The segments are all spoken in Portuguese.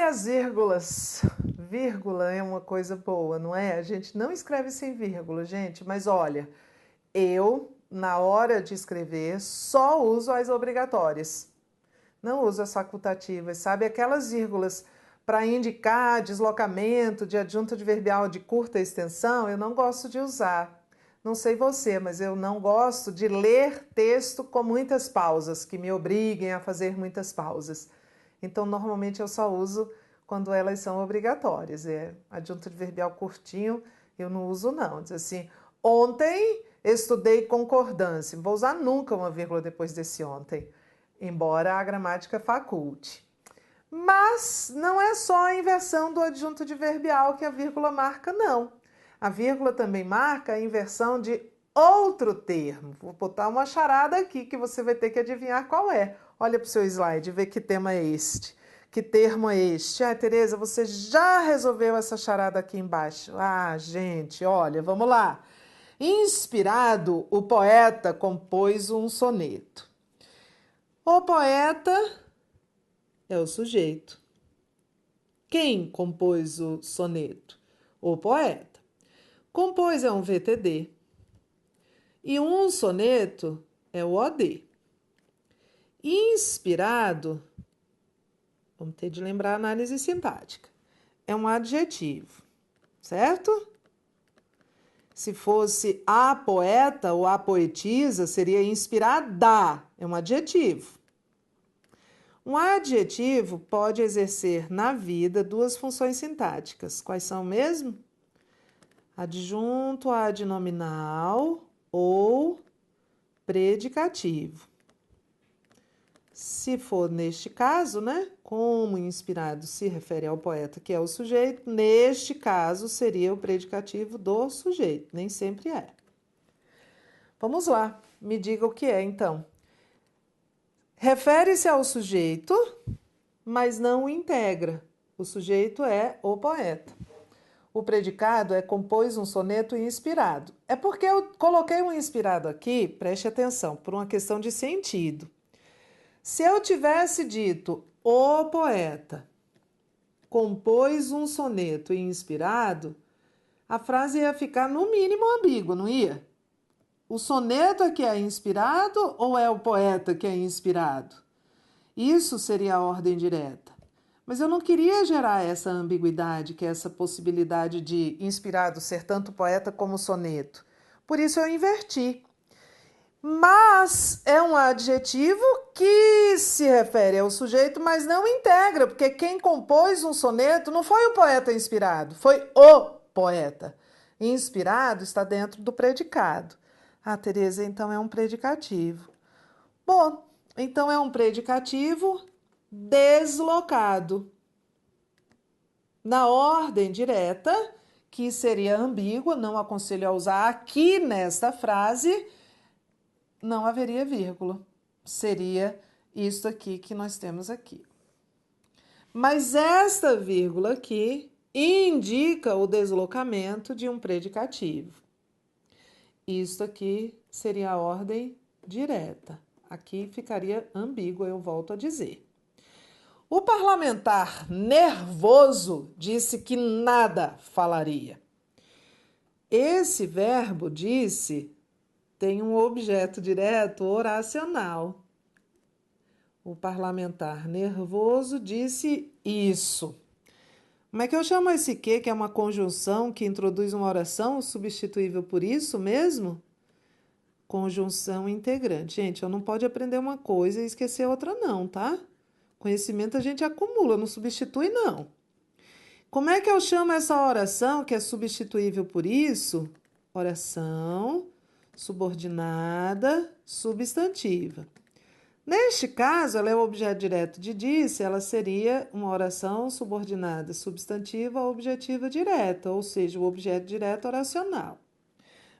as vírgulas. Vírgula é uma coisa boa, não é? A gente não escreve sem vírgula, gente, mas olha, eu, na hora de escrever, só uso as obrigatórias. Não uso as facultativas, sabe? Aquelas vírgulas para indicar deslocamento de adjunto adverbial de curta extensão, eu não gosto de usar. Não sei você, mas eu não gosto de ler texto com muitas pausas, que me obriguem a fazer muitas pausas. Então, normalmente eu só uso quando elas são obrigatórias. Adjunto adverbial curtinho, eu não uso não. Diz assim, ontem estudei concordância. Não vou usar nunca uma vírgula depois desse ontem, embora a gramática faculte. Mas não é só a inversão do adjunto adverbial que a vírgula marca, não. A vírgula também marca a inversão de outro termo. Vou botar uma charada aqui que você vai ter que adivinhar qual é. Olha para o seu slide, vê que tema é este. Que termo é este? Ah, Tereza, você já resolveu essa charada aqui embaixo. Ah, gente, olha, vamos lá. Inspirado, o poeta compôs um soneto. O poeta é o sujeito. Quem compôs o soneto? O poeta. Compôs é um VTD. E um soneto é o OD. Inspirado, vamos ter de lembrar a análise sintática, é um adjetivo, certo? Se fosse a poeta ou a poetisa, seria inspirada, é um adjetivo. Um adjetivo pode exercer na vida duas funções sintáticas. Quais são mesmo? Adjunto adnominal ou predicativo. Se for neste caso, né, como inspirado se refere ao poeta, que é o sujeito, neste caso seria o predicativo do sujeito, nem sempre é. Vamos lá, me diga o que é então. Refere-se ao sujeito, mas não o integra. O sujeito é o poeta. O predicado é compôs um soneto inspirado. É porque eu coloquei um inspirado aqui, preste atenção, por uma questão de sentido. Se eu tivesse dito o poeta compôs um soneto inspirado, a frase ia ficar no mínimo ambígua, não ia? O soneto é que é inspirado ou é o poeta que é inspirado? Isso seria a ordem direta. Mas eu não queria gerar essa ambiguidade, que é essa possibilidade de inspirado ser tanto poeta como soneto. Por isso eu inverti. Mas é um adjetivo que se refere ao sujeito, mas não integra, porque quem compôs um soneto não foi o poeta inspirado, foi o poeta. Inspirado está dentro do predicado. Ah, Tereza, então é um predicativo. Bom, então é um predicativo deslocado. Na ordem direta, que seria ambígua, não aconselho a usar aqui nesta frase, não haveria vírgula. Seria isso aqui que nós temos aqui. Mas esta vírgula aqui indica o deslocamento de um predicativo. Isso aqui seria a ordem direta. Aqui ficaria ambígua, eu volto a dizer. O parlamentar nervoso disse que nada falaria. Esse verbo disse tem um objeto direto oracional. O parlamentar nervoso disse isso. Como é que eu chamo esse que é uma conjunção que introduz uma oração substituível por isso mesmo? Conjunção integrante. Gente, eu não pode aprender uma coisa e esquecer outra não, tá? Conhecimento a gente acumula, não substitui não. Como é que eu chamo essa oração que é substituível por isso? Oração subordinada substantiva. Neste caso, ela é o objeto direto de disse, ela seria uma oração subordinada substantiva a objetiva direta, ou seja, o objeto direto oracional.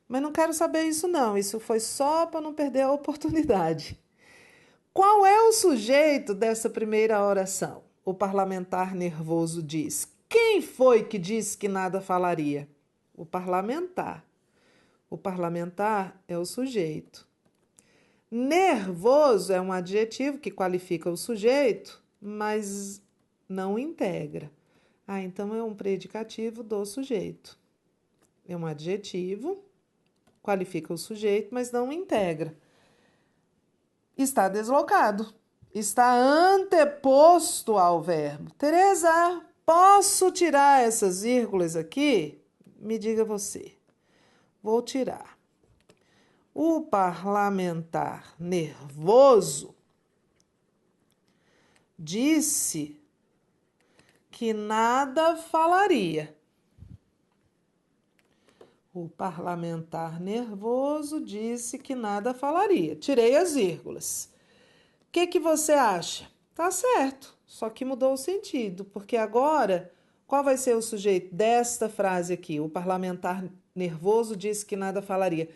Mas não quero saber isso não, isso foi só para não perder a oportunidade. Qual é o sujeito dessa primeira oração? O parlamentar nervoso diz. Quem foi que disse que nada falaria? O parlamentar. O parlamentar é o sujeito. Nervoso é um adjetivo que qualifica o sujeito, mas não integra. Ah, então é um predicativo do sujeito. É um adjetivo, qualifica o sujeito, mas não integra. Está deslocado. Está anteposto ao verbo. Teresa, posso tirar essas vírgulas aqui? Me diga você. Vou tirar. O parlamentar nervoso disse que nada falaria. O parlamentar nervoso disse que nada falaria. Tirei as vírgulas. O que você acha? Tá certo, só que mudou o sentido, porque agora, qual vai ser o sujeito desta frase aqui? O parlamentar nervoso disse que nada falaria.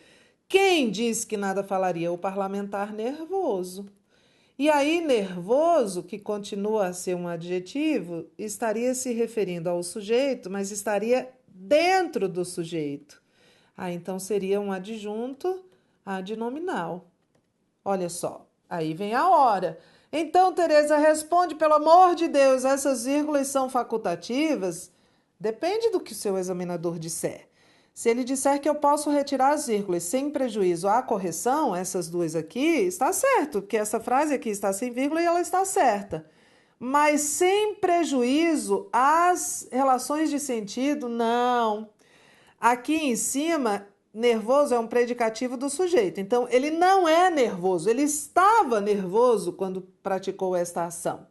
Quem disse que nada falaria? O parlamentar nervoso. E aí, nervoso, que continua a ser um adjetivo, estaria se referindo ao sujeito, mas estaria dentro do sujeito. Ah, então seria um adjunto adnominal. Olha só, aí vem a hora. Então, Teresa, responde, pelo amor de Deus, essas vírgulas são facultativas? Depende do que o seu examinador disser. Se ele disser que eu posso retirar as vírgulas sem prejuízo à correção, essas duas aqui, está certo, porque essa frase aqui está sem vírgula e ela está certa. Mas sem prejuízo às relações de sentido, não. Aqui em cima, nervoso é um predicativo do sujeito. Então, ele não é nervoso, ele estava nervoso quando praticou esta ação.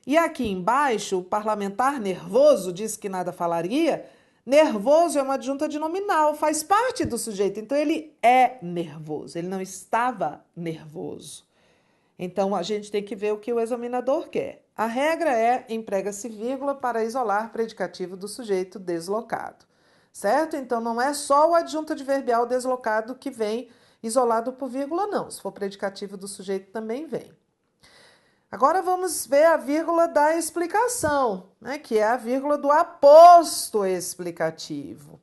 E aqui embaixo, o parlamentar nervoso disse que nada falaria. Nervoso é uma adjunta adnominal, faz parte do sujeito. Então, ele é nervoso, ele não estava nervoso. Então, a gente tem que ver o que o examinador quer. A regra é emprega-se vírgula para isolar predicativo do sujeito deslocado. Certo? Então, não é só o adjunto adverbial deslocado que vem isolado por vírgula, não. Se for predicativo do sujeito, também vem. Agora, vamos ver a vírgula da explicação, né? Que é a vírgula do aposto explicativo.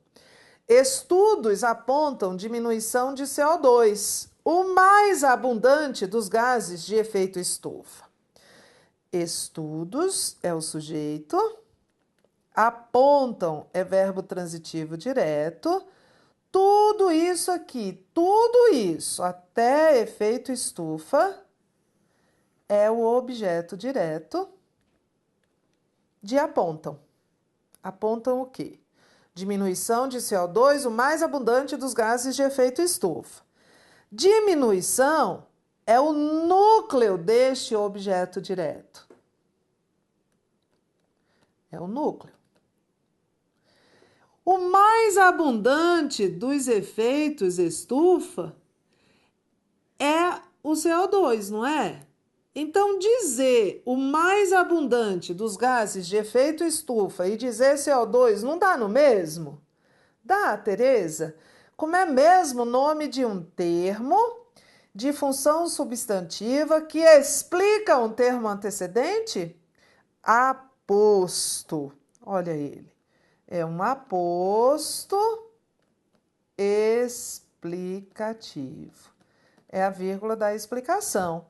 Estudos apontam diminuição de CO2, o mais abundante dos gases de efeito estufa. Estudos é o sujeito. Apontam é verbo transitivo direto. Tudo isso aqui, tudo isso, até efeito estufa, é o objeto direto de apontam. Apontam o quê? Diminuição de CO2, o mais abundante dos gases de efeito estufa. Diminuição é o núcleo deste objeto direto. É o núcleo. O mais abundante dos efeitos estufa é o CO2, não é? Então, dizer o mais abundante dos gases de efeito estufa e dizer CO2 não dá no mesmo? Dá, Teresa. Como é mesmo o nome de um termo de função substantiva que explica um termo antecedente? Aposto. Olha ele. É um aposto explicativo. É a vírgula da explicação.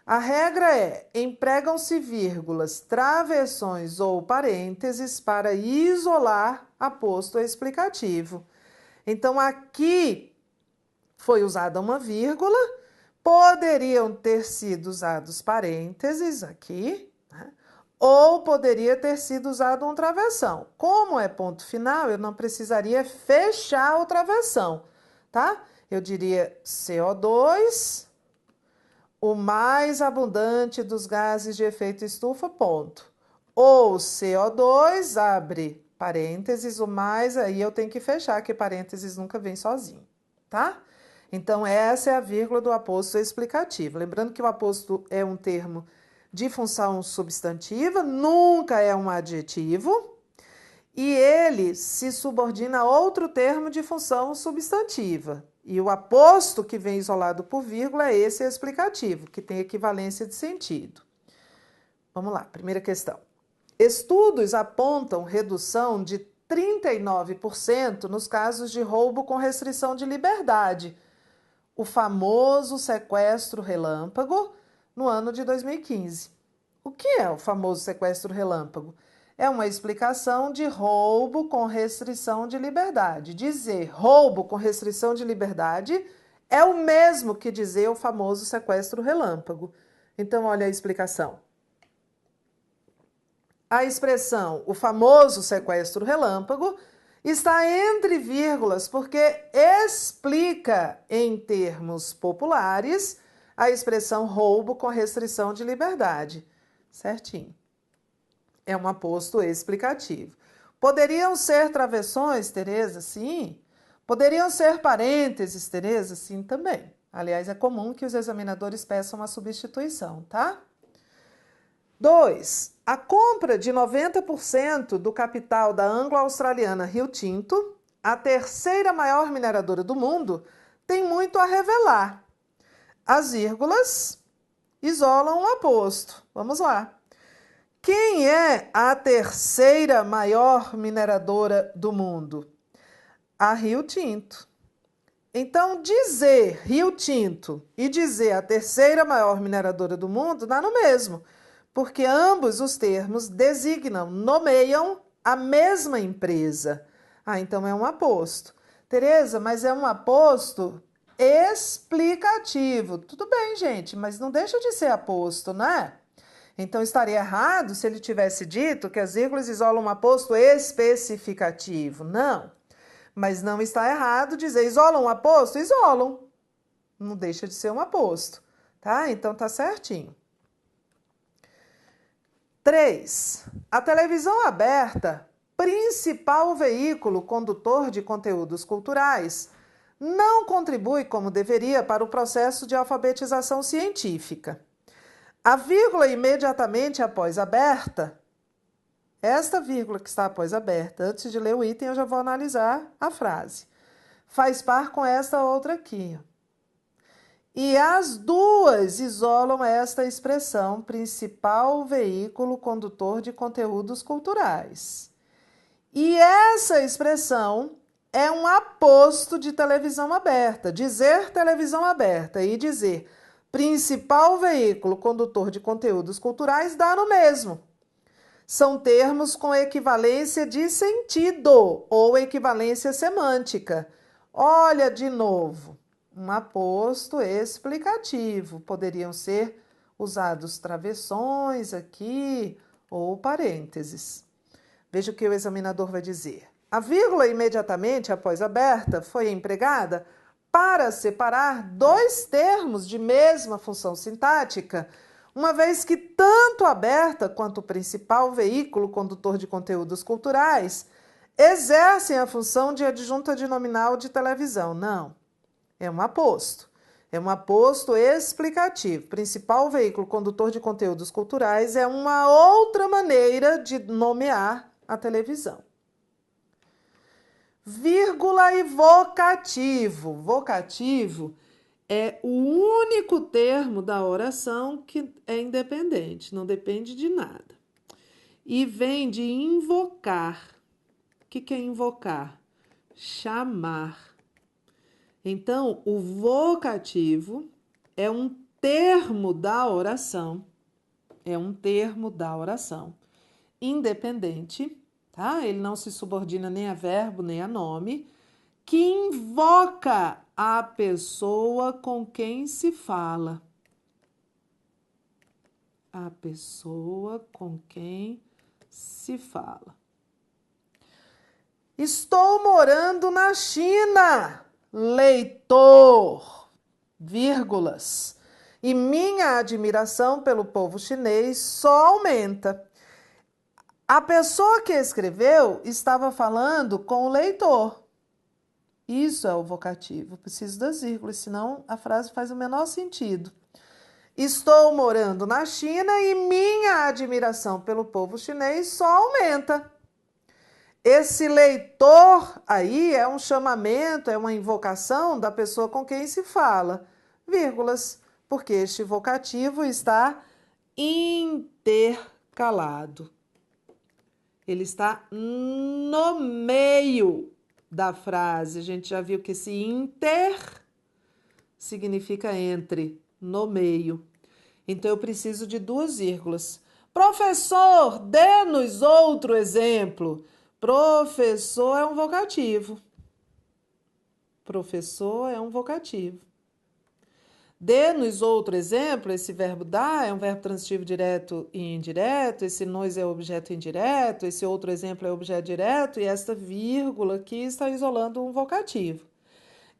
A regra é: empregam-se vírgulas, travessões ou parênteses para isolar aposto explicativo. Então, aqui foi usada uma vírgula, poderiam ter sido usados parênteses aqui, né? Ou poderia ter sido usado um travessão. Como é ponto final, eu não precisaria fechar o travessão, tá? Eu diria CO2, o mais abundante dos gases de efeito estufa, ponto. Ou CO2, abre parênteses, o mais, aí eu tenho que fechar, que parênteses nunca vem sozinho, tá? Então, essa é a vírgula do aposto explicativo. Lembrando que o aposto é um termo de função substantiva, nunca é um adjetivo, e ele se subordina a outro termo de função substantiva. E o aposto que vem isolado por vírgula é esse explicativo, que tem equivalência de sentido. Vamos lá, primeira questão. Estudos apontam redução de 39% nos casos de roubo com restrição de liberdade, o famoso sequestro relâmpago, no ano de 2015. O que é o famoso sequestro relâmpago? É uma explicação de roubo com restrição de liberdade. Dizer roubo com restrição de liberdade é o mesmo que dizer o famoso sequestro relâmpago. Então, olha a explicação. A expressão, o famoso sequestro relâmpago, está entre vírgulas porque explica, em termos populares, a expressão roubo com restrição de liberdade. Certinho. É um aposto explicativo. Poderiam ser travessões, Tereza? Sim. Poderiam ser parênteses, Tereza? Sim, também. Aliás, é comum que os examinadores peçam a substituição, tá? 2. A compra de 90% do capital da anglo-australiana Rio Tinto, a terceira maior mineradora do mundo, tem muito a revelar. As vírgulas isolam o aposto. Vamos lá. Quem é a terceira maior mineradora do mundo? A Rio Tinto. Então, dizer Rio Tinto e dizer a terceira maior mineradora do mundo dá no mesmo, porque ambos os termos designam, nomeiam a mesma empresa. Ah, então é um aposto. Tereza, mas é um aposto explicativo. Tudo bem, gente, mas não deixa de ser aposto, né? Então, estaria errado se ele tivesse dito que as vírgulas isolam um aposto especificativo. Não. Mas não está errado dizer isolam um aposto? Isolam. Não deixa de ser um aposto. Tá? Então, tá certinho. 3. A televisão aberta, principal veículo condutor de conteúdos culturais, não contribui como deveria para o processo de alfabetização científica. A vírgula imediatamente após aberta, esta vírgula que está após aberta, antes de ler o item eu já vou analisar a frase, faz par com esta outra aqui. E as duas isolam esta expressão, principal veículo condutor de conteúdos culturais. E essa expressão é um aposto de televisão aberta. Dizer televisão aberta e dizer principal veículo condutor de conteúdos culturais dá no mesmo. São termos com equivalência de sentido ou equivalência semântica. Olha de novo, um aposto explicativo. Poderiam ser usados travessões aqui ou parênteses. Veja o que o examinador vai dizer. A vírgula imediatamente após aberta foi empregada para separar dois termos de mesma função sintática, uma vez que tanto aberta quanto o principal veículo condutor de conteúdos culturais exercem a função de adjunta de nominal de televisão. Não, é um aposto. É um aposto explicativo. Principal veículo condutor de conteúdos culturais é uma outra maneira de nomear a televisão. Vírgula e vocativo. Vocativo é o único termo da oração que é independente, não depende de nada. E vem de invocar. O que é invocar? Chamar. Então, o vocativo é um termo da oração. É um termo da oração independente, tá? Ele não se subordina nem a verbo, nem a nome, que invoca a pessoa com quem se fala. A pessoa com quem se fala. Estou morando na China, leitor, vírgulas. E minha admiração pelo povo chinês só aumenta. A pessoa que escreveu estava falando com o leitor. Isso é o vocativo. Preciso das vírgulas, senão a frase faz o menor sentido. Estou morando na China e minha admiração pelo povo chinês só aumenta. Esse leitor aí é um chamamento, é uma invocação da pessoa com quem se fala. Vírgulas, porque este vocativo está intercalado. Ele está no meio da frase. A gente já viu que esse inter significa entre, no meio. Então, eu preciso de duas vírgulas. Professor, dê-nos outro exemplo. Professor é um vocativo. Professor é um vocativo. Dê-nos outro exemplo, esse verbo dar é um verbo transitivo direto e indireto, esse nos é objeto indireto, esse outro exemplo é objeto direto e esta vírgula aqui está isolando um vocativo.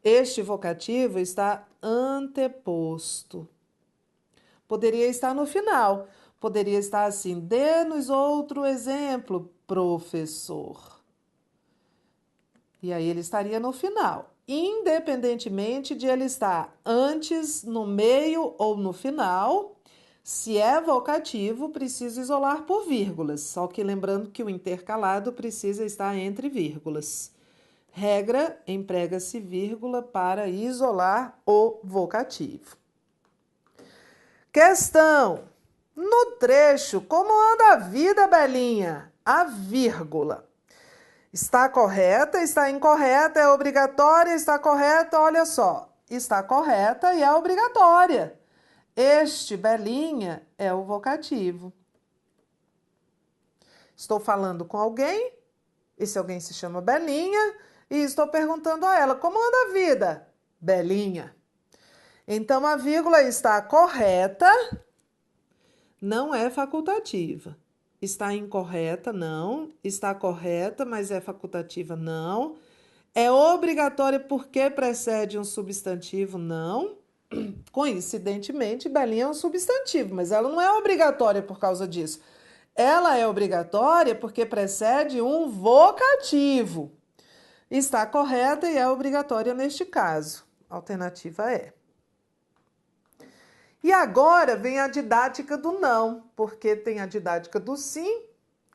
Este vocativo está anteposto. Poderia estar no final, poderia estar assim, dê-nos outro exemplo, professor. E aí ele estaria no final, independentemente de ele estar antes, no meio ou no final. Se é vocativo, precisa isolar por vírgulas, só que lembrando que o intercalado precisa estar entre vírgulas. Regra, emprega-se vírgula para isolar o vocativo. Questão. No trecho, como anda a vida, Belinha? A vírgula. Está correta, está incorreta, é obrigatória, está correta, olha só. Está correta e é obrigatória. Este, Belinha, é o vocativo. Estou falando com alguém, esse alguém se chama Belinha, e estou perguntando a ela, como anda a vida? Belinha. Então, a vírgula está correta, não é facultativa. Está incorreta, não. Está correta, mas é facultativa, não. É obrigatória porque precede um substantivo, não. Coincidentemente, Belinha é um substantivo, mas ela não é obrigatória por causa disso. Ela é obrigatória porque precede um vocativo. Está correta e é obrigatória neste caso. A alternativa é. E agora vem a didática do não, porque tem a didática do sim.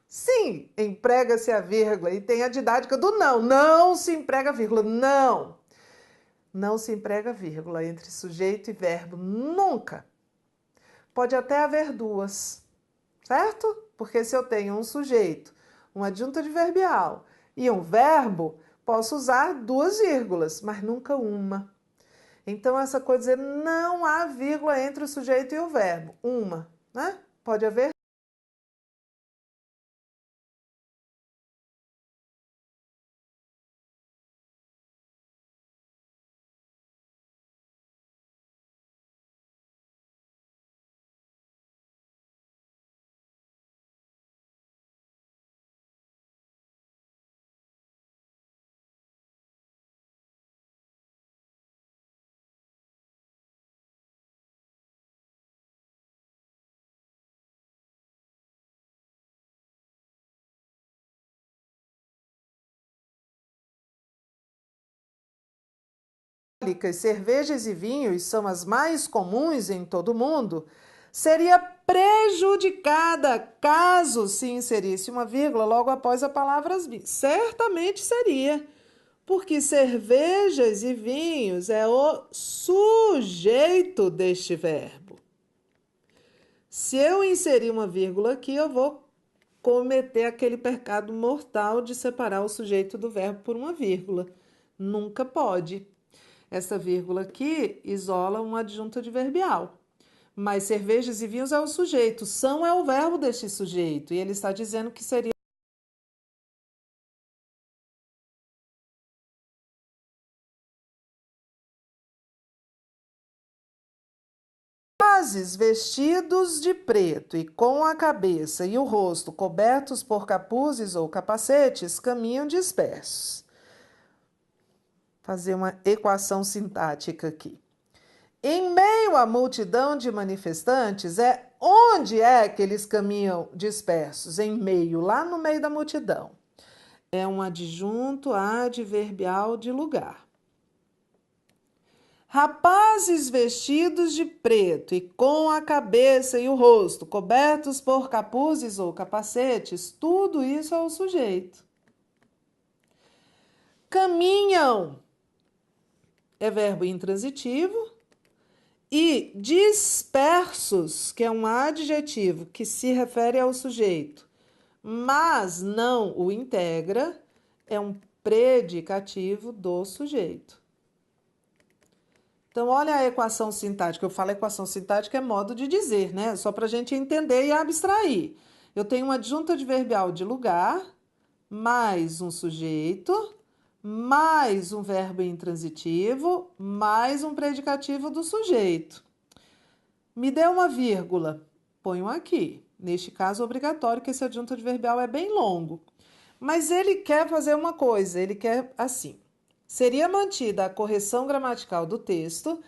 Sim, emprega-se a vírgula. E tem a didática do não. Não se emprega vírgula. Não. Não se emprega vírgula entre sujeito e verbo. Nunca. Pode até haver duas, certo? Porque se eu tenho um sujeito, uma adjunta adverbial e um verbo, posso usar duas vírgulas, mas nunca uma. Então, essa coisa de dizer não há vírgula entre o sujeito e o verbo. Uma, né? Pode haver. Cervejas e vinhos são as mais comuns em todo o mundo, seria prejudicada caso se inserisse uma vírgula logo após a palavra vinhos. Certamente seria, porque cervejas e vinhos é o sujeito deste verbo. Se eu inserir uma vírgula aqui, eu vou cometer aquele pecado mortal de separar o sujeito do verbo por uma vírgula. Nunca pode. Essa vírgula aqui isola um adjunto adverbial. Mas cervejas e vinhos é o sujeito, são é o verbo deste sujeito. E ele está dizendo que seria rapazes vestidos de preto e com a cabeça e o rosto cobertos por capuzes ou capacetes caminham dispersos. Fazer uma equação sintática aqui. Em meio à multidão de manifestantes, onde é que eles caminham dispersos? Em meio, lá no meio da multidão. É um adjunto adverbial de lugar. Rapazes vestidos de preto e com a cabeça e o rosto cobertos por capuzes ou capacetes, tudo isso é o sujeito. Caminham é verbo intransitivo. E dispersos, que é um adjetivo que se refere ao sujeito, mas não o integra, é um predicativo do sujeito. Então, olha a equação sintática. Eu falo equação sintática é modo de dizer, né? Só para a gente entender e abstrair. Eu tenho uma adjunta adverbial de lugar, mais um sujeito, mais um verbo intransitivo, mais um predicativo do sujeito. Me dê uma vírgula. Ponho aqui. Neste caso, obrigatório, que esse adjunto adverbial é bem longo. Mas ele quer fazer uma coisa, ele quer assim. Seria mantida a correção gramatical do texto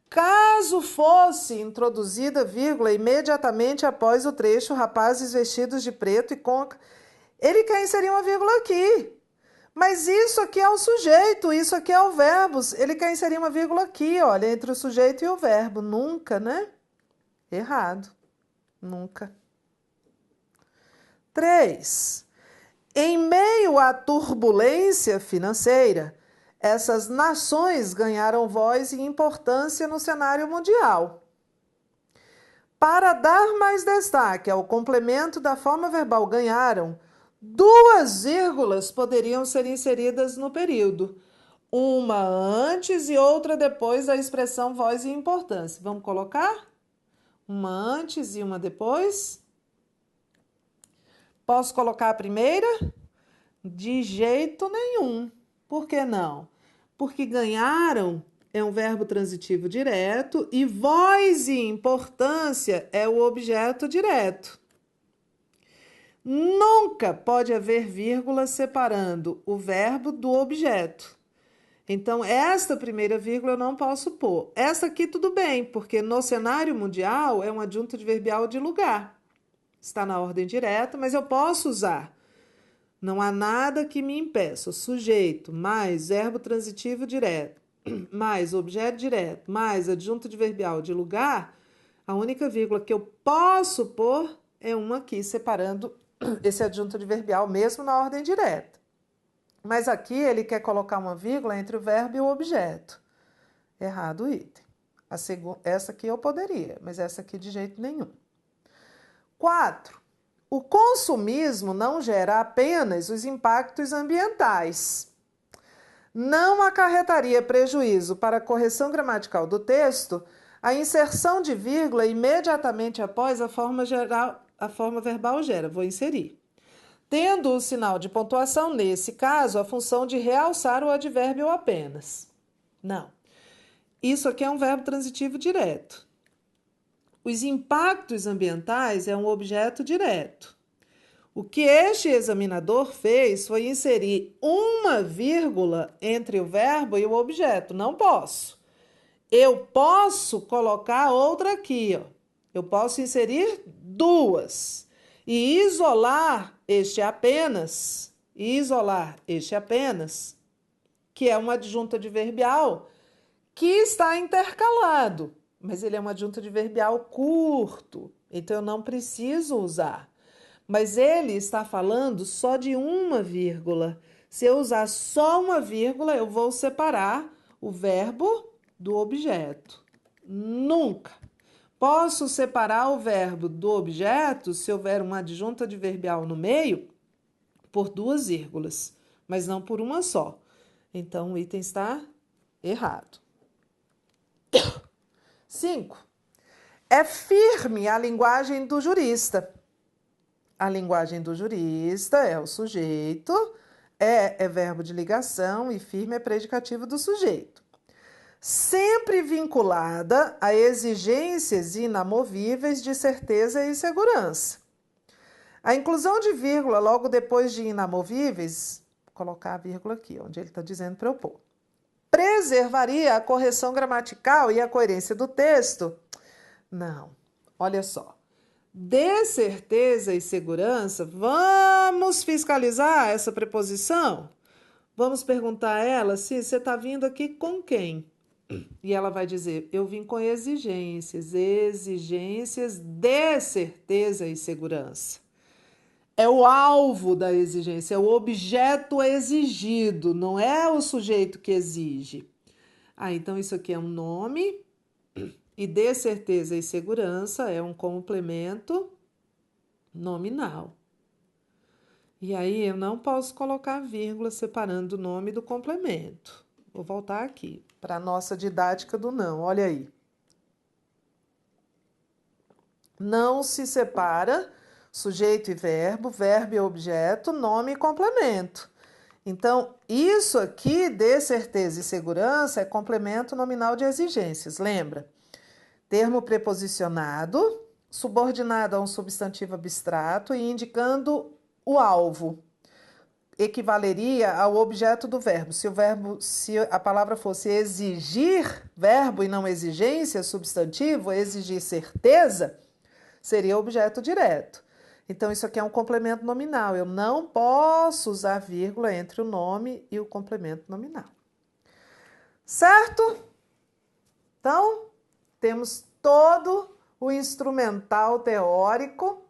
caso fosse introduzida vírgula imediatamente após o trecho rapazes vestidos de preto e com... Ele quer inserir uma vírgula aqui. Mas isso aqui é o sujeito, isso aqui é o verbo. Ele quer inserir uma vírgula aqui, olha, entre o sujeito e o verbo. Nunca, né? Errado. Nunca. 3. Em meio à turbulência financeira, essas nações ganharam voz e importância no cenário mundial. Para dar mais destaque ao complemento da forma verbal ganharam, 2 vírgulas poderiam ser inseridas no período, uma antes e outra depois da expressão voz e importância. Vamos colocar? Uma antes e uma depois? Posso colocar a primeira? De jeito nenhum. Por que não? Porque ganharam é um verbo transitivo direto e voz e importância é o objeto direto. Nunca pode haver vírgula separando o verbo do objeto. Então, esta primeira vírgula eu não posso pôr. Essa aqui tudo bem, porque no cenário mundial é um adjunto adverbial de lugar. Está na ordem direta, mas eu posso usar. Não há nada que me impeça. Sujeito mais verbo transitivo direto, mais objeto direto, mais adjunto adverbial de lugar, a única vírgula que eu posso pôr é uma aqui, separando esse adjunto adverbial mesmo na ordem direta. Mas aqui ele quer colocar uma vírgula entre o verbo e o objeto. Errado o item. Essa aqui eu poderia, mas essa aqui de jeito nenhum. 4. O consumismo não gera apenas os impactos ambientais. Não acarretaria prejuízo para a correção gramatical do texto a inserção de vírgula imediatamente após a forma verbal gera. Vou inserir. Tendo o sinal de pontuação, nesse caso, a função de realçar o advérbio apenas. Não. Isso aqui é um verbo transitivo direto. Os impactos ambientais é um objeto direto. O que este examinador fez foi inserir uma vírgula entre o verbo e o objeto. Não posso. Eu posso colocar outra aqui, ó. Eu posso inserir 2 e isolar este apenas, que é um adjunto adverbial que está intercalado, mas ele é um adjunto adverbial curto, então eu não preciso usar. Mas ele está falando só de uma vírgula. Se eu usar só uma vírgula, eu vou separar o verbo do objeto. Nunca. Posso separar o verbo do objeto, se houver um adjunto adverbial no meio, por 2 vírgulas, mas não por uma só. Então, o item está errado. 5. É firme a linguagem do jurista. A linguagem do jurista é o sujeito, é verbo de ligação e firme é predicativo do sujeito. Sempre vinculada a exigências inamovíveis de certeza e segurança. A inclusão de vírgula logo depois de inamovíveis, vou colocar a vírgula aqui, onde ele está dizendo para eu pôr, preservaria a correção gramatical e a coerência do texto? Não, olha só. De certeza e segurança, vamos fiscalizar essa preposição? Vamos perguntar a ela se você está vindo aqui com quem? E ela vai dizer, eu vim com exigências de certeza e segurança. É o alvo da exigência, é o objeto exigido, não é o sujeito que exige. Então isso aqui é um nome, e de certeza e segurança é um complemento nominal. E aí eu não posso colocar vírgula separando o nome do complemento. Vou voltar aqui para a nossa didática do não. Olha aí. Não se separa sujeito e verbo e objeto, nome e complemento. Então, isso aqui de certeza e segurança é complemento nominal de exigências, lembra? Termo preposicionado, subordinado a um substantivo abstrato e indicando o alvo. Equivaleria ao objeto do verbo. Se a palavra fosse exigir, verbo e não exigência, substantivo, exigir certeza, seria objeto direto. Então, isso aqui é um complemento nominal. Eu não posso usar vírgula entre o nome e o complemento nominal. Certo? Então, temos todo o instrumental teórico,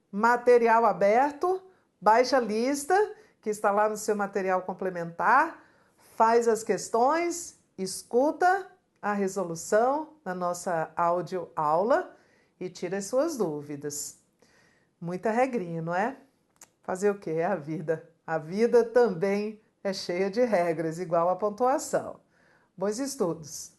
material aberto, baixa a lista, que está lá no seu material complementar, faz as questões, escuta a resolução na nossa áudio aula e tira as suas dúvidas. Muita regrinha, não é? Fazer o quê? É a vida. A vida também é cheia de regras, igual a pontuação. Bons estudos!